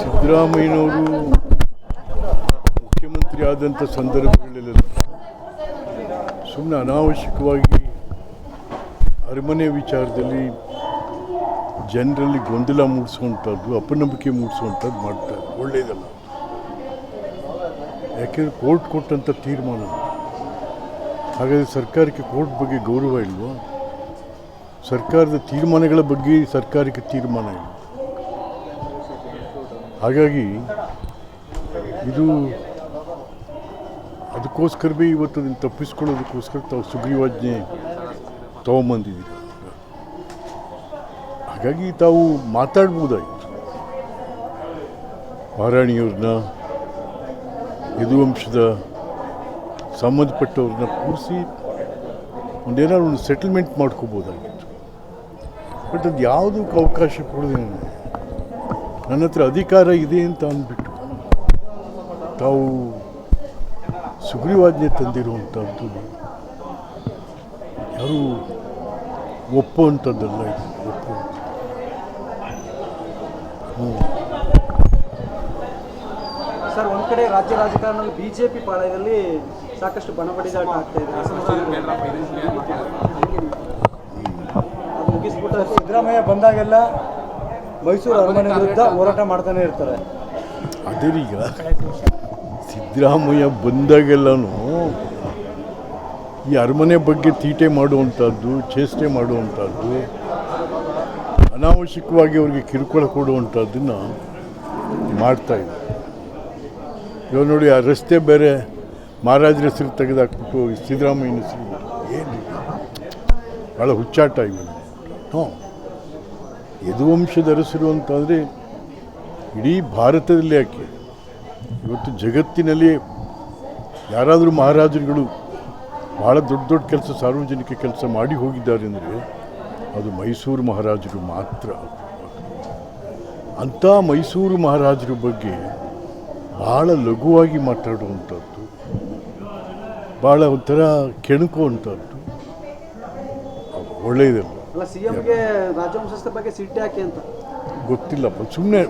ಸಿದ್ದರಾಮಯ್ಯನವರು ಮುಖ್ಯಮಂತ್ರಿ ಆದಂಥ ಸಂದರ್ಭಗಳಲ್ಲೆಲ್ಲ ಸುಮ್ಮನೆ ಅನಾವಶ್ಯಕವಾಗಿ ಅರಮನೆ ವಿಚಾರದಲ್ಲಿ ಜನರಲ್ಲಿ ಗೊಂದಲ ಮೂಡಿಸುವಂಥದ್ದು, ಅಪನಂಬಿಕೆ ಮೂಡಿಸುವಂಥದ್ದು ಮಾಡ್ತಾರೆ. ಒಳ್ಳೆಯದಲ್ಲ. ಯಾಕೆಂದರೆ ಕೋರ್ಟ್ ಕೊಟ್ಟಂಥ ತೀರ್ಮಾನ. ಹಾಗಾದರೆ ಸರ್ಕಾರಕ್ಕೆ ಕೋರ್ಟ್ ಬಗ್ಗೆ ಗೌರವ ಇಲ್ವೋ? ಸರ್ಕಾರದ ತೀರ್ಮಾನಗಳ ಬಗ್ಗೆ ಸರ್ಕಾರಕ್ಕೆ ತೀರ್ಮಾನ ಇಲ್ಲ. ಹಾಗಾಗಿ ಇದು ಅದಕ್ಕೋಸ್ಕರವೇ ಇವತ್ತು ಅದನ್ನು ತಪ್ಪಿಸ್ಕೊಳ್ಳೋದಕ್ಕೋಸ್ಕರ ತಾವು ಸುಗ್ರೀವಾಜ್ಞೆ ತೊಗೊಂಬಂದಿದ್ದೀರಿ. ಹಾಗಾಗಿ ತಾವು ಮಾತಾಡ್ಬೋದಾಗಿತ್ತು. ಮಹಾರಾಣಿಯವ್ರನ್ನ, ಯದುವಂಶದ ಸಂಬಂಧಪಟ್ಟವ್ರನ್ನ ಕೂರಿಸಿ ಒಂದೇನಾದ್ರು ಒಂದು ಸೆಟಲ್ಮೆಂಟ್ ಮಾಡ್ಕೋಬೋದಾಗಿತ್ತು. ಬಟ್ ಅದು ಯಾವುದಕ್ಕೆ ಅವಕಾಶ ಕೊಡದೆ ನನ್ನ ಹತ್ರ ಅಧಿಕಾರ ಇದೆ ಅಂತ ಅಂದ್ಬಿಟ್ಟು ತಾವು ಸುಗ್ರೀವಾಜ್ಞೆ ತಂದಿರುವಂಥದ್ದು ಯಾರೂ ಒಪ್ಪುವಂಥದ್ದಲ್ಲ. ಇದು ಸರ್, ಒಂದು ಕಡೆ ರಾಜ್ಯ ರಾಜಕಾರಣದಲ್ಲಿ ಬಿಜೆಪಿ ಪಾಳಯದಲ್ಲಿ ಸಾಕಷ್ಟು ಬಣಬಡಿದಾಟ ಆಗ್ತಾ ಇದೆ. ಮುಗಿಸ್ಬಿಟ್ಟು ಸಿದ್ದರಾಮಯ್ಯ ಬಂದಾಗೆಲ್ಲ ಮೈಸೂರು ಅರಮನೆ ವಿರುದ್ಧ ಹೋರಾಟ ಮಾಡ್ತಾನೆ ಇರ್ತಾರೆ. ಅದೇರೀಗ ಸಿದ್ದರಾಮಯ್ಯ ಬಂದಾಗೆಲ್ಲನೂ ಈ ಅರಮನೆ ಬಗ್ಗೆ ತೀಟೆ ಮಾಡುವಂಥದ್ದು, ಚೇಷ್ಟೆ ಮಾಡುವಂಥದ್ದು, ಅನಾವಶ್ಯಕವಾಗಿ ಅವ್ರಿಗೆ ಕಿರುಕುಳ ಕೊಡುವಂಥದ್ದನ್ನು ಮಾಡ್ತಾಯಿದ್ರು. ಇವಾಗ ನೋಡಿ, ಆ ರಸ್ತೆ ಬೇರೆ ಮಹಾರಾಜರ ಹೆಸರು ತೆಗೆದಾಕ್ಬಿಟ್ಟು ಸಿದ್ದರಾಮಯ್ಯನ ಹೆಸರು ಏನು ಭಾಳ ಹುಚ್ಚಾಟ ಇವೆ. ಯದುವಂಶದ ಅರಸರು ಅಂತಂದರೆ ಇಡೀ ಭಾರತದಲ್ಲಿ ಯಾಕೆ ಇವತ್ತು ಜಗತ್ತಿನಲ್ಲಿ ಯಾರಾದರೂ ಮಹಾರಾಜರುಗಳು ಭಾಳ ದೊಡ್ಡ ದೊಡ್ಡ ಕೆಲಸ, ಸಾರ್ವಜನಿಕ ಕೆಲಸ ಮಾಡಿ ಹೋಗಿದ್ದಾರೆ ಅಂದರೆ ಅದು ಮೈಸೂರು ಮಹಾರಾಜರು ಮಾತ್ರ. ಅಂಥ ಮೈಸೂರು ಮಹಾರಾಜರ ಬಗ್ಗೆ ಭಾಳ ಲಘುವಾಗಿ ಮಾತಾಡುವಂಥದ್ದು, ಭಾಳ ಒಂಥರ ಕೆಣಕುವಂಥದ್ದು ಒಳ್ಳೆಯದಲ್ಲ. ಸಿಎಂಗೆ ರಾಜವಂಶಸ್ಥರ ಬಗ್ಗೆ ಸಿಟ್ಟು ಯಾಕೆ ಅಂತ ಗೊತ್ತಿಲ್ಲಪ್ಪ. ಸುಮ್ಮನೆ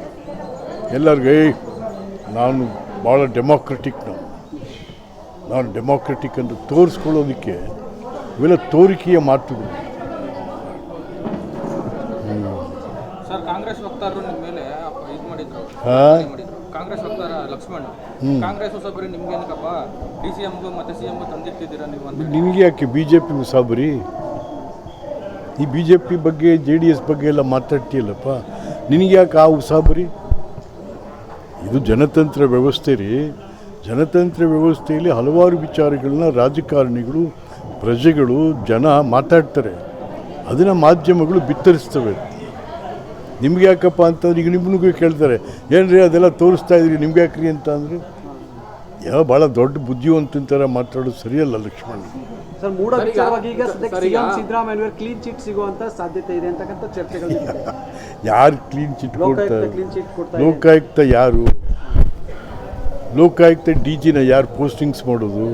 ಎಲ್ಲರಿಗೂ ನಾನು ಭಾಳ ಡೆಮಾಕ್ರೆಟಿಕ್, ನಾನು ಡೆಮಾಕ್ರೆಟಿಕ್ ಅಂತ ತೋರಿಸ್ಕೊಳ್ಳೋದಕ್ಕೆ ಇವೆಲ್ಲ ತೋರಿಕೆಯ ಮಾತುಗಳು. ಸರ್, ಕಾಂಗ್ರೆಸ್ ವಕ್ತಾರರು ನಿಮ್ಮ ಮೇಲೆ ಇದು ಮಾಡಿದ್ರು, ಕಾಂಗ್ರೆಸ್ ವಕ್ತಾರ ಲಕ್ಷ್ಮಣ್, ಕಾಂಗ್ರೆಸ್ ಹೊಸಬರಿ ನಿಮ್ಗೆ ಏನಕ್ಕಪ್ಪ DCMಗೂ ಮತ್ತು CMಗೂ ತಂದಿಟ್ಟಿದ್ದೀರಾ ನೀವು ಅಂತ. ನಿಮಗೆ ಯಾಕೆ BJP ಮುಸಾಬರಿ? ಈ BJP ಬಗ್ಗೆ JDS ಬಗ್ಗೆ ಎಲ್ಲ ಮಾತಾಡ್ತೀಯಲ್ಲಪ್ಪ, ನಿನಗೆ ಯಾಕೆ ಆ ಉಸಾಬರಿ? ಇದು ಜನತಂತ್ರ ವ್ಯವಸ್ಥೆ ರೀ. ಜನತಂತ್ರ ವ್ಯವಸ್ಥೆಯಲ್ಲಿ ಹಲವಾರು ವಿಚಾರಗಳನ್ನ ರಾಜಕಾರಣಿಗಳು, ಪ್ರಜೆಗಳು, ಜನ ಮಾತಾಡ್ತಾರೆ. ಅದನ್ನು ಮಾಧ್ಯಮಗಳು ಬಿತ್ತರಿಸ್ತವೆ. ನಿಮ್ಗೆ ಯಾಕಪ್ಪ ಅಂತಂದ್ರೆ ಈಗ ನಿಮ್ಮನಿಗೂ ಕೇಳ್ತಾರೆ, ಏನ್ರಿ ಅದೆಲ್ಲ ತೋರಿಸ್ತಾ ಇದ್ರಿ, ನಿಮ್ಗೆ ಯಾಕ್ರಿ ಅಂತ ಅಂದರೆ ಯಾವ ಭಾಳ ದೊಡ್ಡ ಬುದ್ಧಿವಂತನ ಥರ ಮಾತಾಡೋದು ಸರಿಯಲ್ಲ ಲಕ್ಷ್ಮಣ. ಸರ್, ಮೂಡ ವಿಚಾರವಾಗಿ ಈಗ ಸಿದ್ದರಾಮಯ್ಯ ಕ್ಲೀನ್ ಚಿಟ್ ಸಿಗುವಂತ ಸಾಧ್ಯತೆ ಇದೆ ಅಂತಕ್ಕಂಥ ಚರ್ಚೆಗಳು. ಯಾರು ಕ್ಲೀನ್ ಚಿಟ್ ಕೊಡ್ತಾರೆ? ಲೋಕಾಯುಕ್ತ ಯಾರು? ಲೋಕಾಯುಕ್ತ DGನ ಯಾರು ಪೋಸ್ಟಿಂಗ್ಸ್ ಮಾಡೋದು?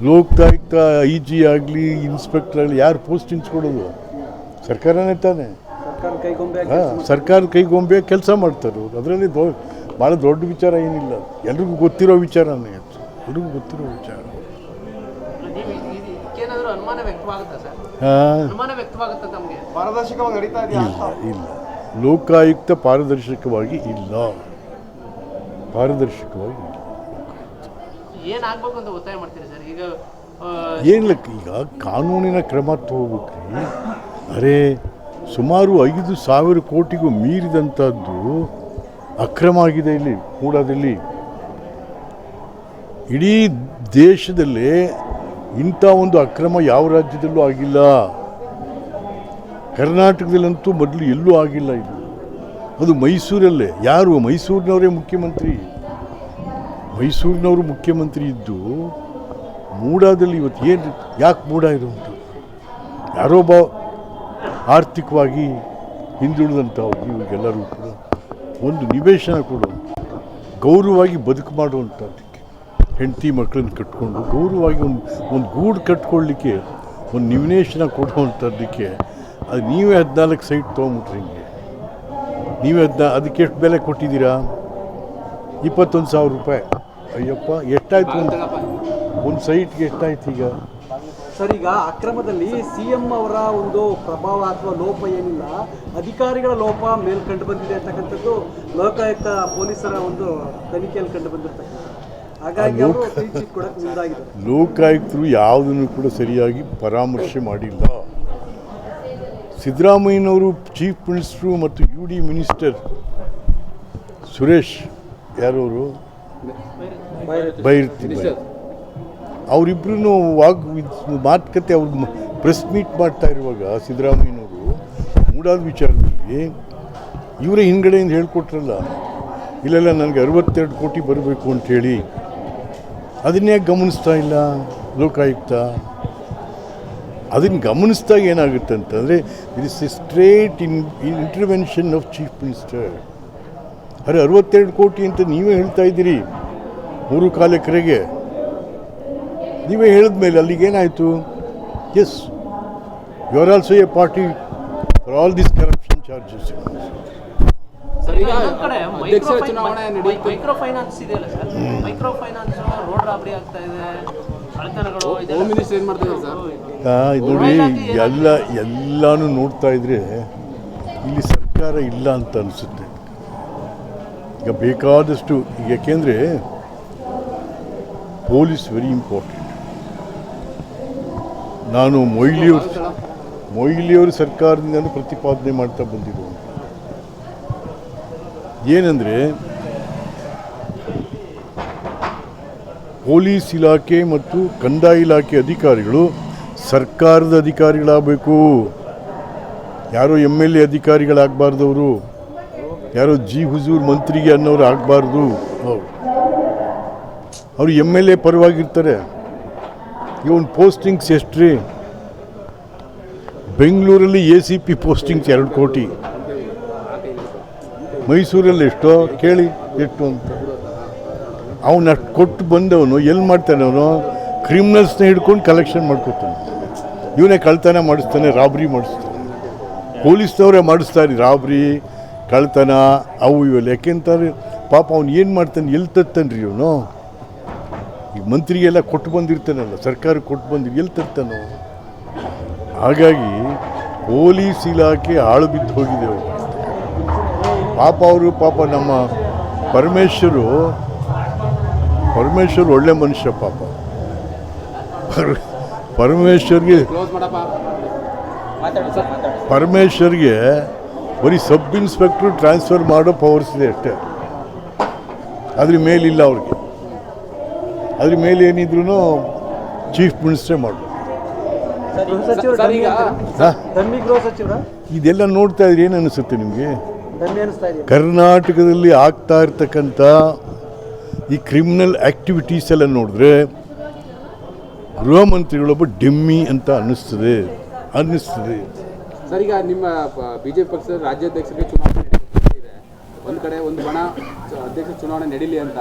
ಲೋಕಾಯುಕ್ತ IG ಆಗಲಿ, ಇನ್ಸ್ಪೆಕ್ಟರ್ ಆಗಲಿ ಯಾರು ಪೋಸ್ಟಿಂಗ್ಸ್ ಕೊಡೋದು? ಸರ್ಕಾರನೇ ತಾನೇ. ಸರ್ಕಾರದ ಕೈಗೊಂಬೆ ಕೆಲಸ ಮಾಡ್ತಾರೆ. ಅದರಲ್ಲಿ ಭಾಳ ದೊಡ್ಡ ವಿಚಾರ ಏನಿಲ್ಲ, ಎಲ್ರಿಗೂ ಗೊತ್ತಿರೋ ವಿಚಾರನೇ. ಎಲ್ರಿಗೂ ಗೊತ್ತಿರೋ ವಿಚಾರ. ಇಲ್ಲ, ಲೋಕಾಯುಕ್ತ ಪಾರದರ್ಶಕವಾಗಿ ಇಲ್ಲ. ಏನಿಲ್ಲ, ಈಗ ಕಾನೂನಿನ ಕ್ರಮ ತಗೋಬೇಕ್ರಿ. ಅರೆ, ಸುಮಾರು 5,000 ಕೋಟಿಗೂ ಮೀರಿದಂಥದ್ದು ಅಕ್ರಮ ಆಗಿದೆ ಇಲ್ಲಿ ಮೂಡಾದಲ್ಲಿ. ಇಡೀ ದೇಶದಲ್ಲೇ ಇಂಥ ಒಂದು ಅಕ್ರಮ ಯಾವ ರಾಜ್ಯದಲ್ಲೂ ಆಗಿಲ್ಲ. ಕರ್ನಾಟಕದಲ್ಲಂತೂ ಮೊದಲು ಎಲ್ಲೂ ಆಗಿಲ್ಲ. ಇದು ಅದು ಮೈಸೂರಲ್ಲೇ. ಯಾರು? ಮೈಸೂರಿನವರೇ ಮುಖ್ಯಮಂತ್ರಿ. ಮೈಸೂರಿನವರು ಮುಖ್ಯಮಂತ್ರಿ ಇದ್ದು ಮೂಡಾದಲ್ಲಿ ಇವತ್ತು ಏನು, ಯಾಕೆ ಮೂಡ ಇರುವಂಥದ್ದು? ಯಾರೊಬ್ಬ ಆರ್ಥಿಕವಾಗಿ ಹಿಂದುಳಿದಂಥವ್ರು ಇವಾಗೆಲ್ಲರೂ ಕೂಡ ಒಂದು ನಿವೇಶನ ಕೊಡು, ಗೌರವವಾಗಿ ಬದುಕು ಮಾಡುವಂಥದ್ದಕ್ಕೆ, ಹೆಂಡತಿ ಮಕ್ಕಳನ್ನ ಕಟ್ಕೊಂಡು ಗೌರವವಾಗಿ ಒಂದು ಗೂಡು ಕಟ್ಕೊಳ್ಳಿಕ್ಕೆ ಒಂದು ನಿವೇಶನ ಕೊಡುವಂಥದ್ದಕ್ಕೆ ಅದು ನೀವೇ 14 ಸೈಟ್ ತೊಗೊಂಬಿಟ್ರಿ. ಹಿಂಗೆ ನೀವು ಅದಕ್ಕೆ ಎಷ್ಟು ಬೆಲೆ ಕೊಟ್ಟಿದ್ದೀರಾ? 21,000 ರೂಪಾಯಿ. ಅಯ್ಯಪ್ಪ, ಎಷ್ಟಾಯ್ತು ಒಂದು ಸೈಟ್ಗೆ ಎಷ್ಟಾಯ್ತು ಈಗ? ಸರ್, ಈಗ ಅಕ್ರಮದಲ್ಲಿ CM ಅವರ ಒಂದು ಪ್ರಭಾವ ಅಥವಾ ಲೋಪ ಏನಿಲ್ಲ, ಅಧಿಕಾರಿಗಳ ಲೋಪ ಮೇಲೆ ಕಂಡು ಬಂದಿದೆ ಅಂತಕ್ಕಂಥದ್ದು ಲೋಕಾಯುಕ್ತ ಪೊಲೀಸರ ಒಂದು ತನಿಖೆಯಲ್ಲಿ ಕಂಡು ಬಂದಿರ್ತಕ್ಕಂಥದ್ದು. ಹಾಗಾಗಿ ಅವರು ಕ್ಲೀನ್ ಚಿಟ್ ಕೊಡಕ್ಕೆ ಮುಂದಾಗಿದ್ದಾರೆ. ಲೋಕಾಯುಕ್ತರು ಯಾವುದನ್ನು ಕೂಡ ಸರಿಯಾಗಿ ಪರಾಮರ್ಶೆ ಮಾಡಿಲ್ಲ. ಸಿದ್ದರಾಮಯ್ಯನವರು ಚೀಫ್ ಮಿನಿಸ್ಟ್ರು ಮತ್ತು UD ಮಿನಿಸ್ಟರ್ ಸುರೇಶ್ ಯಾರವರು ಬೈರ್ತಿ ಅವರಿಬ್ಬರೂ ಮಾತುಕತೆ ಅವ್ರು ಪ್ರೆಸ್ ಮೀಟ್ ಮಾಡ್ತಾ ಇರುವಾಗ ಸಿದ್ದರಾಮಯ್ಯನವರು ಮೂಡಾದ ವಿಚಾರದಲ್ಲಿ ಇವರೇ ಹಿಂದ್ಗಡೆಯಿಂದ ಹೇಳ್ಕೊಟ್ರಲ್ಲ, ಇಲ್ಲೆಲ್ಲ ನನಗೆ 62 ಕೋಟಿ ಬರಬೇಕು ಅಂಥೇಳಿ. ಅದನ್ನೇ ಗಮನಿಸ್ತಾ ಇಲ್ಲ ಲೋಕಾಯುಕ್ತ. ಅದನ್ನು ಗಮನಿಸಿದಾಗ ಏನಾಗುತ್ತೆ ಅಂತಂದರೆ it is A straight intervention of chief minister. ಅರೆ 62 ಕೋಟಿ ಅಂತ ನೀವೇ ಹೇಳ್ತಾ ಇದ್ದೀರಿ 3 ಎಕರೆಗೆ. ನೀವೇ ಹೇಳಿದ ಮೇಲೆ ಅಲ್ಲಿಗೇನಾಯಿತು? Yes, you are also a party for all this corruption charges. Micro finance ಇದೆಯಲ್ಲ sir, micro finance road robbery ಆಗ್ತಾ ಇದೆ, ಕಳ್ಳತನಗಳು ನೋಡಿ, ಎಲ್ಲನೂ ನೋಡ್ತಾ ಇದ್ರೆ ಇಲ್ಲಿ ಸರ್ಕಾರ ಇಲ್ಲ ಅಂತ ಅನಿಸುತ್ತೆ. ಈಗ ಬೇಕಾದಷ್ಟು, ಯಾಕೆಂದರೆ ಪೊಲೀಸ್ ವೆರಿ ಇಂಪಾರ್ಟೆಂಟ್. ನಾನು ಮೊಯ್ಲಿಯವರು ಸರ್ಕಾರದಿಂದ ಪ್ರತಿಪಾದನೆ ಮಾಡ್ತಾ ಬಂದಿರುವುದು ಏನಂದರೆ, ಪೊಲೀಸ್ ಇಲಾಖೆ ಮತ್ತು ಕಂದಾಯ ಇಲಾಖೆ ಅಧಿಕಾರಿಗಳು ಸರ್ಕಾರದ ಅಧಿಕಾರಿಗಳಾಗಬೇಕು. ಯಾರೋ MLA ಅಧಿಕಾರಿಗಳಾಗಬಾರ್ದವರು, ಯಾರೋ ಹುಜೂರ್ ಮಂತ್ರಿಗೆ ಅನ್ನೋರು ಆಗಬಾರ್ದು. ಅವರು MLA ಪರವಾಗಿರ್ತಾರೆ. ಇವನ್ ಪೋಸ್ಟಿಂಗ್ಸ್ ಎಷ್ಟು ರೀ? ಬೆಂಗಳೂರಲ್ಲಿ ACP ಪೋಸ್ಟಿಂಗ್ಸ್ 2 ಕೋಟಿ, ಮೈಸೂರಲ್ಲಿ ಎಷ್ಟೋ ಕೇಳಿ ಎಷ್ಟು ಅಂತ. ಅವನು ಅಷ್ಟು ಕೊಟ್ಟು ಬಂದವನು ಎಲ್ಲಿ ಮಾಡ್ತಾನೆ? ಅವನು ಕ್ರಿಮಿನಲ್ಸ್ನ ಹಿಡ್ಕೊಂಡು ಕಲೆಕ್ಷನ್ ಮಾಡ್ಕೊತಾನೆ. ಇವನೇ ಕಳ್ತನ ಮಾಡಿಸ್ತಾನೆ, ರಾಬ್ರಿ ಮಾಡಿಸ್ತಾನೆ. ಪೊಲೀಸ್ನವರೇ ಮಾಡಿಸ್ತಾರೆ ರಾಬ್ರಿ, ಕಳ್ತನ, ಅವು ಇವೆಲ್ಲ. ಯಾಕೆಂತಾರೆ ಪಾಪ ಅವ್ನು ಏನು ಮಾಡ್ತಾನೆ, ಎಲ್ಲಿ ತರ್ತಾನೆ ಇವನು? ಈಗ ಮಂತ್ರಿಗೆಲ್ಲ ಕೊಟ್ಟು ಬಂದಿರ್ತಾನಲ್ಲ, ಸರ್ಕಾರಕ್ಕೆ ಕೊಟ್ಟು ಬಂದಿರಿ, ಎಲ್ಲಿ ತರ್ತಾನೋ? ಹಾಗಾಗಿ ಪೊಲೀಸ್ ಇಲಾಖೆ ಹಾಳು ಬಿದ್ದು ಹೋಗಿದೆ. ಪಾಪ ನಮ್ಮ ಪರಮೇಶ್ವರು ಒಳ್ಳೆ ಮನುಷ್ಯ. ಪಾಪ ಪರಮೇಶ್ವರ್ಗೆ ಬರೀ ಸಬ್ ಇನ್ಸ್ಪೆಕ್ಟ್ರು ಟ್ರಾನ್ಸ್ಫರ್ ಮಾಡೋ ಪವರ್ಸ್ ಇದೆ ಅಷ್ಟೇ. ಅದ್ರ ಮೇಲಿಲ್ಲ ಅವ್ರಿಗೆ. ಅದ್ರ ಮೇಲೆ ಏನಿದ್ರು ಚೀಫ್ ಮಿನಿಸ್ಟ್ರೇ ಮಾಡೋದು. ಇದೆಲ್ಲ ನೋಡ್ತಾ ಇದ್ರೆ ಏನು ಅನಿಸುತ್ತೆ ನಿಮಗೆ? ಕರ್ನಾಟಕದಲ್ಲಿ ಆಗ್ತಾ ಇರ್ತಕ್ಕಂಥ ಈ ಕ್ರಿಮಿನಲ್ ಆ್ಯಕ್ಟಿವಿಟೀಸ್ ಎಲ್ಲ ನೋಡಿದ್ರೆ ಗೃಹ ಮಂತ್ರಿಗಳೊಬ್ಬ ಡೆಮ್ಮಿ ಅಂತ ಅನ್ನಿಸ್ತದೆ. ಸರ್, ಈಗ ನಿಮ್ಮ BJP ಪಕ್ಷದ ರಾಜ್ಯಾಧ್ಯಕ್ಷರಿಗೆ ಚುನಾವಣೆ ಇದೆ. ಒಂದು ಕಡೆ ಒಂದು ಬಣ ಅಧ್ಯಕ್ಷ ಚುನಾವಣೆ ನಡೀಲಿ ಅಂತ,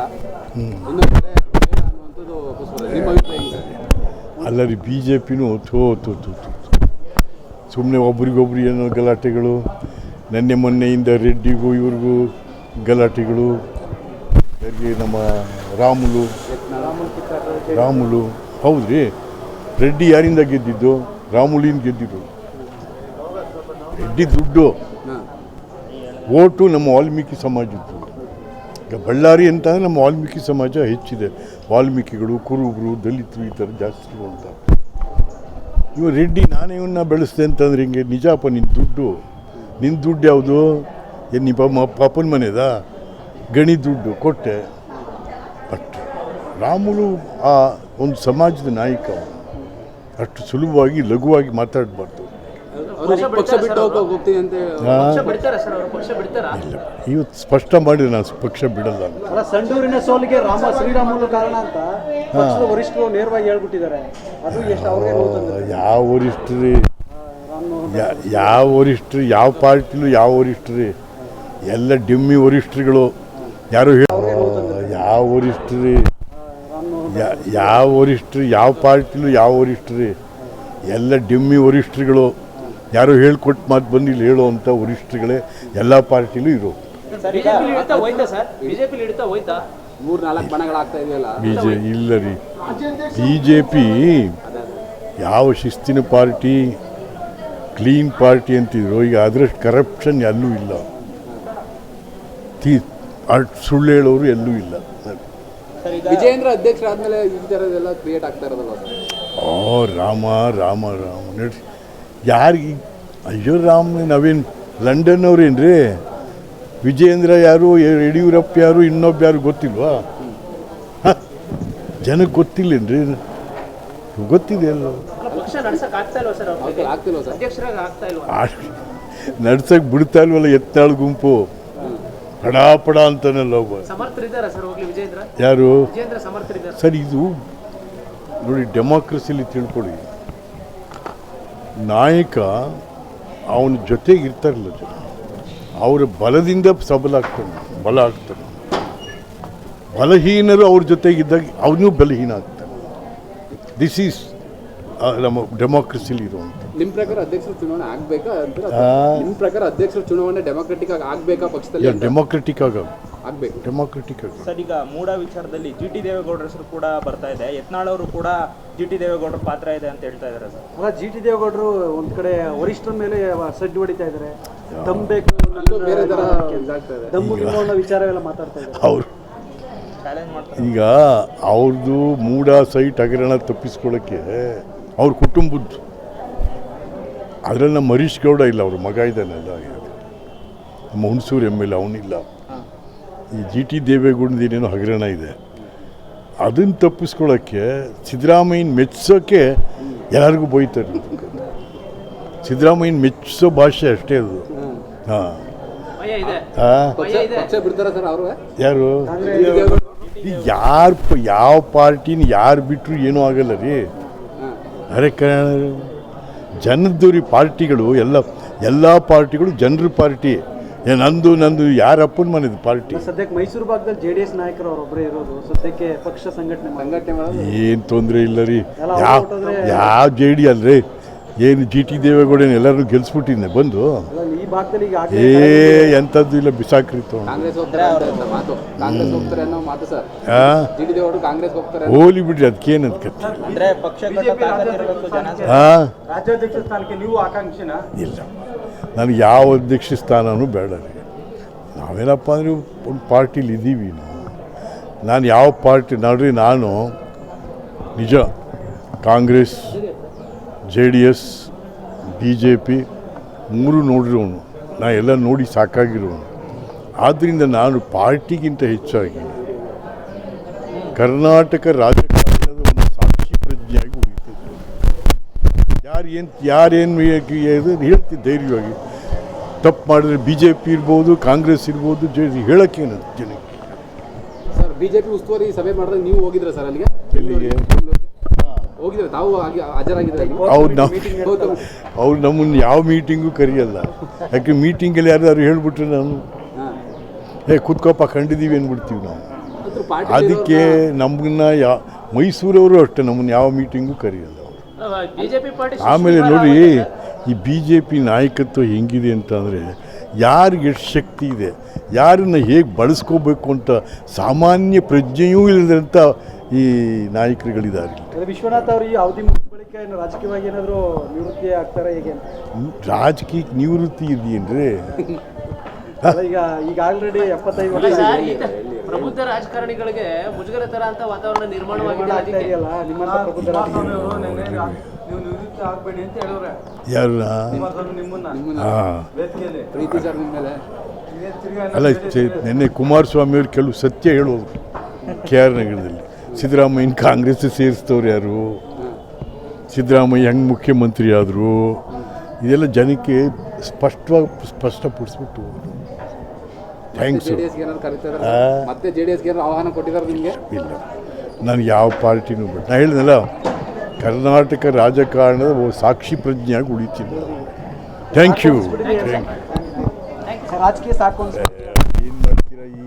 ಇನ್ನೊಂದು ಕಡೆ ಅನ್ನುವಂಥದ್ದು ನಿಮ್ಮ ಅಭಿಪ್ರಾಯ ಏನು? ಅಲ್ಲ ರೀ, BJPನೂ ಸುಮ್ಮನೆ ಒಬ್ರಿಗೊಬ್ರು ಏನೋ ಗಲಾಟೆಗಳು. ಮೊನ್ನೆಯಿಂದ ರೆಡ್ಡಿಗೂ ಇವ್ರಿಗೂ ಗಲಾಟೆಗಳು. ನಮ್ಮ ರಾಮುಲು ಹೌದ್ರಿ, ರೆಡ್ಡಿ ಯಾರಿಂದ ಗೆದ್ದಿದ್ದು? ರಾಮುಲಿಂದ ಗೆದ್ದಿದ್ದು. ರೆಡ್ಡಿ ದುಡ್ಡು, ಓಟು ನಮ್ಮ ವಾಲ್ಮೀಕಿ ಸಮಾಜದ್ದು. ಈಗ ಬಳ್ಳಾರಿ ಅಂತಂದರೆ ನಮ್ಮ ವಾಲ್ಮೀಕಿ ಸಮಾಜ ಹೆಚ್ಚಿದೆ. ವಾಲ್ಮೀಕಿಗಳು, ಕುರುಬರು, ದಲಿತರು ಈ ಥರ ಜಾಸ್ತಿ ಅಂತ. ಇವ ರೆಡ್ಡಿ ನಾನೇ ಇವನ್ನ ಬೆಳೆಸ್ದೆ ಅಂತಂದ್ರೆ ಹಿಂಗೆ ನಿಜಪ್ಪ. ನಿನ್ನ ದುಡ್ಡು ಯಾವುದು? ಏನು ನಿಮ್ಮ ಪಾಪನ ಮನೆದ ಗಣಿ ದುಡ್ಡು ಕೊಟ್ಟೆ. ಬಟ್ ರಾಮುಲು ಆ ಒಂದು ಸಮಾಜದ ನಾಯಕ. ಅಷ್ಟು ಸುಲಭವಾಗಿ ಲಘುವಾಗಿ ಮಾತಾಡಬಾರ್ದು. ಇವತ್ತು ಸ್ಪಷ್ಟ ಮಾಡಿದ್ರೆ ನಾನು ಪಕ್ಷ ಬಿಡಲ್ಲ. ಸಂಡೂರಿನ ಸೋಲಿಗೆ ಶ್ರೀರಾಮುಲು ಕಾರಣ ಅಂತ ಪಕ್ಷದ ವರಿಷ್ಠರು ನೇರವಾಗಿ ಹೇಳ್ಬಿಟ್ಟಿದ್ದಾರೆ. ಯಾವ ವರಿಷ್ಠರು, ಯಾವ ಪಾರ್ಟಿಲೂ ಯಾವ ವರಿಷ್ಠರು? ಎಲ್ಲ ಡಿಮ್ಮಿ ವರಿಷ್ಠರುಗಳು. ಯಾರು ಯಾವ ವರಿಷ್ಠರು? ಯಾವ ಪಾರ್ಟಿಲೂ ಯಾವ ವರಿಷ್ಠರು? ಎಲ್ಲ ಡಿಮ್ಮಿ ವರಿಷ್ಠರುಗಳು. ಯಾರೋ ಹೇಳ್ಕೊಟ್ಟು ಮಾತು ಬಂದು ಇಲ್ಲಿ ಹೇಳೋವಂಥ ವರಿಷ್ಠರುಗಳೇ ಎಲ್ಲ ಪಾರ್ಟಿಲೂ ಇರೋದು. ಬಿಜೆಪಿ ಹಿಡಿತಾ ಹೋಯ್ತಾ ಸರ್? ಬಿಜೆಪಿ ಹಿಡಿತಾ ಹೋಯ್ತಾ? 3-4 ಬಣಗಳಾಗ್ತಾ ಇದೆಯಲ್ಲ. ಇಲ್ಲ ರೀ, BJP ಯಾವ ಶಿಸ್ತಿನ ಪಾರ್ಟಿ, ಕ್ಲೀನ್ ಪಾರ್ಟಿ ಅಂತಿದ್ರು, ಈಗ ಅದರಷ್ಟು ಕರಪ್ಷನ್ ಎಲ್ಲೂ ಇಲ್ಲ, ಸುಳ್ಳು ಹೇಳೋರು ಎಲ್ಲೂ ಇಲ್ಲ. ವಿಜಯೇಂದ್ರ ಅಧ್ಯಕ್ಷರಾದ್ಮೇಲೆ ಈ ಥರದ್ದೆಲ್ಲ ಕ್ರಿಯೇಟ್ ಆಗ್ತಾ ಇರೋದಲ್ಲ ಸರ್? ರಾಮ ರಾಮ ರಾಮ ನೋಡಿ, ಯಾರಿಗೆ ಅಯ್ಯೋ ರಾಮ, ನಾವೇನು ಲಂಡನ್ ಅವ್ರೇನ್ರಿ? ವಿಜಯೇಂದ್ರ ಯಾರು, ಯಡಿಯೂರಪ್ಪ ಯಾರು, ಇನ್ನೊಬ್ಬ ಯಾರು ಗೊತ್ತಿಲ್ವಾ? ಜನಕ್ಕೆ ಗೊತ್ತಿಲ್ಲೇನ್ರಿ? ಗೊತ್ತಿದೆ ಅಲ್ಲ. ಪಕ್ಷ ನಡ್ಸಕ್ ಆಗ್ತಾ ಇಲ್ವಾ ಸರ್? ಆಗ್ತಿಲ್ವ ಸರ್? ಅಧ್ಯಕ್ಷರಾಗ ಆಗ್ತಾ ಇಲ್ವಾ? ನಡ್ಸಕ್ಕೆ ಬಿಡ್ತಾ ಇಲ್ವಲ್ಲ ಎತ್ತಾಳು ಗುಂಪು, ಪಡ ಪಡ ಅಂತಾನಲ್ಲ ಒಬ್ಬ. ಸಮರ್ಥರಿದ್ದಾರಾ ಸರ್ ಹೋಗ್ಲಿ ವಿಜೇಂದ್ರ? ಯಾರು ವಿಜೇಂದ್ರ ಸಮರ್ಥರಿದ್ದಾರೆ ಸರ್? ಇದು ನೋಡಿ, ಡೆಮಾಕ್ರಸಿಲಿ ತಿಳ್ಕೊಳ್ಳಿ, ನಾಯಕ ಅವನ ಜೊತೆಗೆ ಇರ್ತಾರಲ್ಲ ಜನ, ಅವರ ಬಲದಿಂದ ಬಲ ಆಗ್ತಾನೆ. ಬಲಹೀನರು ಅವ್ರ ಜೊತೆಗಿದ್ದಾಗ ಅವನು ಬಲಹೀನ ಆಗ್ತಾನೆ. ದಿಸ್ ಈಸ್ ನಮ್ಮ ಡೆಮಾಕ್ರಸಿಲಿ ಇರುವಂಥ. ನಿಮ್ಮ ಪ್ರಕಾರ ಅಧ್ಯಕ್ಷರ ಚುನಾವಣೆ ಆಗ್ಬೇಕಾ ಅಂತ? ನಿಮ್ಮ ಪ್ರಕಾರ ಅಧ್ಯಕ್ಷರ ಚುನಾವಣೆ ಡೆಮಾಕ್ರೆಟಿಕ್ ಆಗಿ ಆಗ್ಬೇಕಾ ಪಕ್ಷದಲ್ಲಿ? ಡೆಮಾಕ್ರೆಟಿಕ್ ಆಗ್ಬೇಕು. ಡೆಮಾಕ್ರೆಟಿಕ್ ಆಗಿ. ಸರ್, ಈಗ ಮೂಡ ವಿಚಾರದಲ್ಲಿ GT ದೇವೇಗೌಡರ ಹೆಸರು ಕೂಡ ಬರ್ತಾ ಇದೆ. ಯತ್ನಾಳ್ ಅವರು ಕೂಡ GT ದೇವೇಗೌಡರ ಪಾತ್ರ ಇದೆ ಅಂತ ಹೇಳ್ತಾ ಇದ್ದಾರೆ ಸರ್. ಅಲ್ಲ, GT ದೇವೇಗೌಡರು ಒಂದ್ ಕಡೆ ವರಿಷ್ಠರ ಮೇಲೆ ಸಡ್ಡು ಹೊಡಿತಾ ಇದ್ದಾರೆ. ದಮ್ ಬೇಕು, ಬೇರೆ ಥರ ಇದಾಗ್ತಾ ಇದೆ. ದಮ್ಮು ಗಿಮ್ಮು ಅನ್ನೋ ವಿಚಾರವೆಲ್ಲ ಮಾತಾಡ್ತಾ ಇದ್ದಾರೆ. ಅವರು ಚಾಲೆಂಜ್ ಮಾಡ್ತಾರೆ. ಈಗ ಅವ್ರದ್ದು ಮೂಡ ಸೈಟ್ ಹಗರಣ ತಪ್ಪಿಸ್ಕೊಳ್ಳೋಕ್ಕೆ ಅವ್ರ ಕುಟುಂಬದ್ದು, ಅದರಲ್ಲಿ ನಮ್ಮ ಹರೀಶ್ ಗೌಡ ಇಲ್ಲ, ಅವ್ರ ಮಗ ಇದ್ದಾನಲ್ಲ, ನಮ್ಮ ಹುಣಸೂರು MLA ಅವನಿಲ್ಲ. ಈ GT ದೇವೇಗೌಡದೇನೇನೋ ಹಗರಣ ಇದೆ, ಅದನ್ನು ತಪ್ಪಿಸ್ಕೊಳ್ಳೋಕ್ಕೆ ಸಿದ್ದರಾಮಯ್ಯನ ಮೆಚ್ಚೋಕ್ಕೆ ಎಲ್ಲರಿಗೂ ಬೈತಾರೆ. ಸಿದ್ದರಾಮಯ್ಯನ ಮೆಚ್ಚಿಸೋ ಭಾಷೆ ಅಷ್ಟೇ ಅದು. ಹಾಂ, ಭಯ ಇದೆ. ಪಕ್ಷ ಬಿಡ್ತಾರ ಸರ್ ಅವರು? ಯಾರು ಯಾವ ಪಾರ್ಟಿನ ಯಾರು ಬಿಟ್ಟರು ಏನೂ ಆಗಲ್ಲ ರೀ. ಅರೆ ಜನದ್ದೂರಿ ಪಾರ್ಟಿಗಳು ಎಲ್ಲ ಪಾರ್ಟಿಗಳು ಜನರ ಪಾರ್ಟಿ. ನಂದು ಯಾರಪ್ಪನ ಮನೆದು ಪಾರ್ಟಿ. ಸದ್ಯಕ್ಕೆ ಮೈಸೂರು ಭಾಗದಲ್ಲಿ JDS ನಾಯಕರು ಅವರೊಬ್ಬರೇ ಇರೋದು. ಸದ್ಯಕ್ಕೆ ಪಕ್ಷ ಸಂಘಟನೆ ಏನು ತೊಂದರೆ ಇಲ್ಲ ರೀ. ಯಾವ JD ಅಲ್ರಿ, ಏನು GT ದೇವೇಗೌಡನ ಎಲ್ಲರೂ ಗೆಲ್ಸ್ಬಿಟ್ಟಿದ್ದೆ ಬಂದು. ಈ ಭಾಗದಲ್ಲಿ ಎಂಥದ್ದು ಇಲ್ಲ, ಬಿಸಾಕ್ರಿತು. ಕಾಂಗ್ರೆಸ್ ಹೋಗ್ತಾರೆ ಅಂತ ಮಾತು, ಕಾಂಗ್ರೆಸ್ ಹೋಗ್ತಾರೆ ಅನ್ನೋ ಮಾತು ಸರ್. GT ದೇವೇಗೌಡರು ಕಾಂಗ್ರೆಸ್ ಹೋಗ್ತಾರೆ, ಹೋಲಿ ಬಿಡ್ರಿ, ಅದಕ್ಕೇನದು ಕತ್ತೆ. ಅಂದ್ರೆ ಪಕ್ಷ ರಾಜ್ಯಾಧ್ಯಕ್ಷ ಸ್ಥಾನಕ್ಕೆ ನೀವು ಆಕಾಂಕ್ಷಿನಾ? ಇಲ್ಲ, ನನಗೆ ಯಾವ ಅಧ್ಯಕ್ಷ ಸ್ಥಾನನೂ ಬೇಡ ರೀ. ನಾವೇನಪ್ಪ ಅಂದರೆ ಒಂದು ಪಾರ್ಟಿಲಿ ಇದ್ದೀವಿ ನಾನು ಯಾವ ಪಾರ್ಟಿ ನೋಡ್ರಿ, ನಾನು ನಿಜ ಕಾಂಗ್ರೆಸ್, JDS, BJP ಮೂರು ನೋಡಿರೋನು, ನಾ ಎಲ್ಲ ನೋಡಿ ಸಾಕಾಗಿರೋನು. ಆದ್ದರಿಂದ ನಾನು ಪಾರ್ಟಿಗಿಂತ ಹೆಚ್ಚಾಗಿ ಕರ್ನಾಟಕ ರಾಜಕಾರಣದ ಒಂದು ಸಾಕ್ಷಿ ಪ್ರಜ್ಞೆಯಾಗಿ ಉಳಿತಿದ್ದೆ. ಯಾರೇನು ಹೇಳ್ತಿದ್ದೆ ಧೈರ್ಯವಾಗಿ. ತಪ್ಪು ಮಾಡಿದ್ರೆ BJP ಇರ್ಬೋದು, ಕಾಂಗ್ರೆಸ್ ಇರ್ಬೋದು, ಹೇಳೋಕ್ಕೇನು ಜನಕ್ಕೆ. ಸರ್ BJP ಉಸ್ತುವಾರಿ ಸಭೆ ಮಾಡಿದ್ರೆ ನೀವು ಹೋಗಿದ್ರೆ ಸರ್ ಅಲ್ಲಿಗೆ? ಎಲ್ಲಿಗೆ ಹೋಗಿದ್ರೆ? ತಾವು ಹಾಜರಾಗಿದ್ರೆ? ಅವ್ರು ನಮ್ಮನ್ನು ಯಾವ ಮೀಟಿಂಗು ಕರೆಯಲ್ಲ. ಯಾಕೆ ಮೀಟಿಂಗಲ್ಲಿ ಯಾರು ಹೇಳ್ಬಿಟ್ರೆ ನಾನು ಕೂತ್ಕೋಪ ಕಂಡಿದ್ದೀವಿ ಅಂದ್ಬಿಡ್ತೀವಿ ನಾವು. ಅದಕ್ಕೆ ನಮ್ಮನ್ನ ಮೈಸೂರವರು ಅಷ್ಟೇ ನಮ್ಮನ್ನು ಯಾವ ಮೀಟಿಂಗು ಕರೆಯಲ್ಲ. ಆಮೇಲೆ ನೋಡಿ, ಈ BJP ನಾಯಕತ್ವ ಹೆಂಗಿದೆ ಅಂತಂದರೆ, ಯಾರಿಗೆ ಎಷ್ಟು ಶಕ್ತಿ ಇದೆ, ಯಾರನ್ನು ಹೇಗೆ ಬಳಸ್ಕೋಬೇಕು ಅಂತ ಸಾಮಾನ್ಯ ಪ್ರಜ್ಞೆಯೂ ಇಲ್ಲದಂಥ ಈ ನಾಯಕರುಗಳಿದ್ದಾರೆ. ವಿಶ್ವನಾಥ್ ಅವರು ಈ ಅವಧಿ ಬಳಿಕ ರಾಜಕೀಯವಾಗಿ ಏನಾದರೂ ನಿವೃತ್ತಿ ಆಗ್ತಾರೆ ಹೇಗೆ ಅಂತ? ರಾಜಕೀಯಕ್ಕೆ ನಿವೃತ್ತಿ ಇದೆಯೇನ್ರಿ? ಈಗ ಆಲ್ರೆಡಿ 75 ವರ್ಷ ಪ್ರಬುದ್ಧ ರಾಜಕಾರಣಿಗಳಿಗೆ ಮುಜುಗರ ತರ ಅಂತ ವಾತಾವರಣ ನಿರ್ಮಾಣವಾಗಿದೆ. ನಿಮ್ಮಂತ ಪ್ರಬುದ್ಧ ನೀವು ನಿವೃತ್ತಿ ಆಗಬೇಡಿ ಅಂತ ಹೇಳಿದ್ರೆ ಯಾರನ್ನ? ಪ್ರೀತಿ ಸರ್ ನಿಮ್ಮ ಮೇಲೆ? ಅಲ್ಲ, ನಿನ್ನೆ ಕುಮಾರಸ್ವಾಮಿಯವ್ರು ಕೆಲವು ಸತ್ಯ ಹೇಳೋದು KR ನಗರದಲ್ಲಿ. ಸಿದ್ದರಾಮಯ್ಯನ ಕಾಂಗ್ರೆಸ್ ಸೇರಿಸ್ತವ್ರು ಯಾರು, ಸಿದ್ದರಾಮಯ್ಯ ಹೆಂಗೆ ಮುಖ್ಯಮಂತ್ರಿ ಆದರು, ಇದೆಲ್ಲ ಜನಕ್ಕೆ ಸ್ಪಷ್ಟಪಡಿಸ್ಬಿಟ್ಟು. ಥ್ಯಾಂಕ್ಸು. ಮತ್ತೆ JDSಗೆ ಆಹ್ವಾನ ಕೊಟ್ಟಿದ್ದಾರೆ ನಿಮಗೆ? ಇಲ್ಲ, ನಾನು ಯಾವ ಪಾರ್ಟಿನೂ ಬಿಟ್ಟು, ನಾನು ಹೇಳಿದ್ನಲ್ಲ, ಕರ್ನಾಟಕ ರಾಜಕಾರಣದ ಸಾಕ್ಷಿ ಪ್ರಜ್ಞೆಯಾಗಿ ಉಳಿತೀನಿ. Thank you. ರಾಜಕೀಯ ಸಾಕು ಏನು ಮಾಡ್ತೀರಾ ಈ